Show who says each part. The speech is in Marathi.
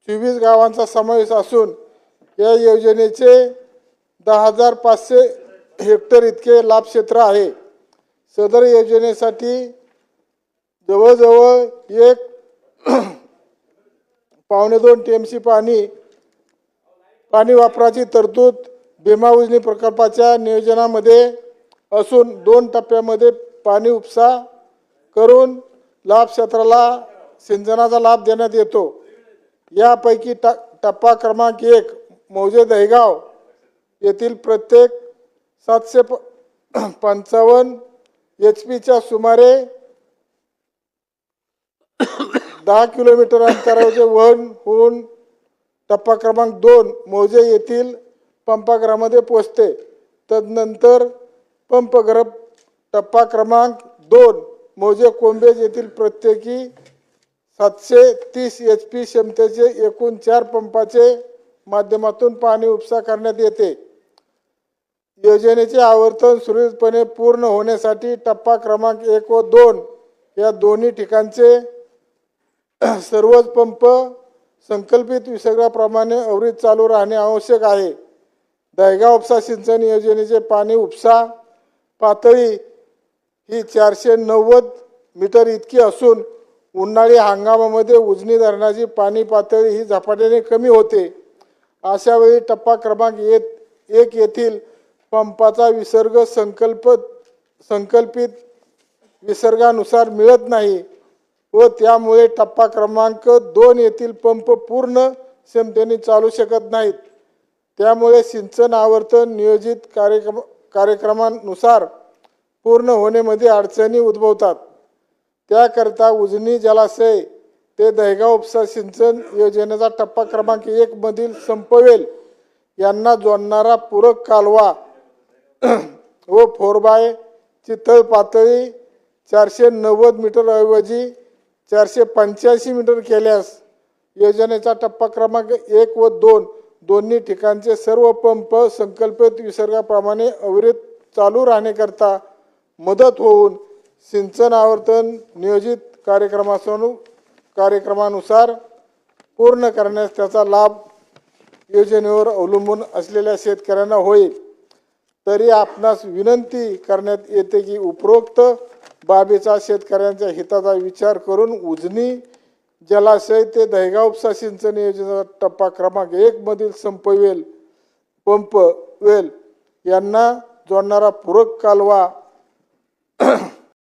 Speaker 1: 24 गावांचा समावेश असून या योजनेचे 10,500 हेक्टर इतके लाभ क्षेत्र आहे। सदर योजनेसाठी जवळजवळ 1.2 TMC पाणी वापराची तरतूद भीमा उजनी प्रकल्पाच्या नियोजनामध्ये असून 2 टप्प्यामध्ये पाणी उपसा करून लाभ क्षेत्राला सिंचनाचा लाभ देण्यात येतो। यापैकी टप्पा क्रमांक 1 मौजे दहेगाव येथील प्रत्येक 755 HP सुमारे 10 किलोमीटर अंतरावरचे वहन होऊन टप्पा क्रमांक 2 मौजे येथील पंपगृहामध्ये पोहोचते। तदनंतर पंपगृह टप्पा क्रमांक 2 मौजे कोंबेज येथील प्रत्येकी 730 HP क्षमतेचे एकूण 4 पंपाचे माध्यमातून पाणी उपसा करण्यात येते। योजनेचे आवर्तन सुरळीतपणे पूर्ण होण्यासाठी टप्पा क्रमांक 1 व 2 या दोन्ही ठिकाणचे सर्वच पंप संकल्पित विसर्गाप्रमाणे अविरत चालू राहणे आवश्यक आहे। दहेगाव उपसा सिंचन योजनेचे पाणी उपसा पातळी ही 490 मीटर इतकी असून उन्हाळी हंगामामध्ये उजनी धरणाची पाणी पातळी ही झपाट्याने कमी होते। अशा वेळी टप्पा क्रमांक 1 येथील पंपाचा विसर्ग संकल्पित विसर्गानुसार मिळत नाही व त्यामुळे टप्पा क्रमांक 2 येथील पंप पूर्ण क्षमतेने चालू शकत नाहीत। त्यामुळे सिंचन आवर्तन नियोजित कार्यक्रमानुसार पूर्ण होण्यामध्ये अडचणी उद्भवतात। त्याकरता उजनी जलाशय ते दहेगाव उपसा सिंचन योजनेचा टप्पा क्रमांक 1 मधील संपवेल यांना जोडणारा पूरक कालवा व 4x ची तळ पातळी 490 मीटर ऐवजी 485 मीटर केल्यास योजनेचा टप्पा क्रमांक 1 व 2 दोन्ही ठिकाणचे सर्व पंप संकल्पित विसर्गाप्रमाणे अविरत चालू राहण्याकरता मदत होऊन सिंचन आवर्तन नियोजित कार्यक्रमानुसार पूर्ण करण्यास त्याचा लाभ योजनेवर अवलंबून असलेल्या शेतकऱ्यांना होईल। तरी आपणास विनंती करण्यात येते की उपरोक्त बाबीचा शेतकऱ्यांच्या हिताचा विचार करून उजनी जलाशय ते दहेगाव उपसा सिंचन योजनेचा टप्पा क्रमांक 1 मधील संपवेल पंप वेल यांना जोडणारा पूरक कालवा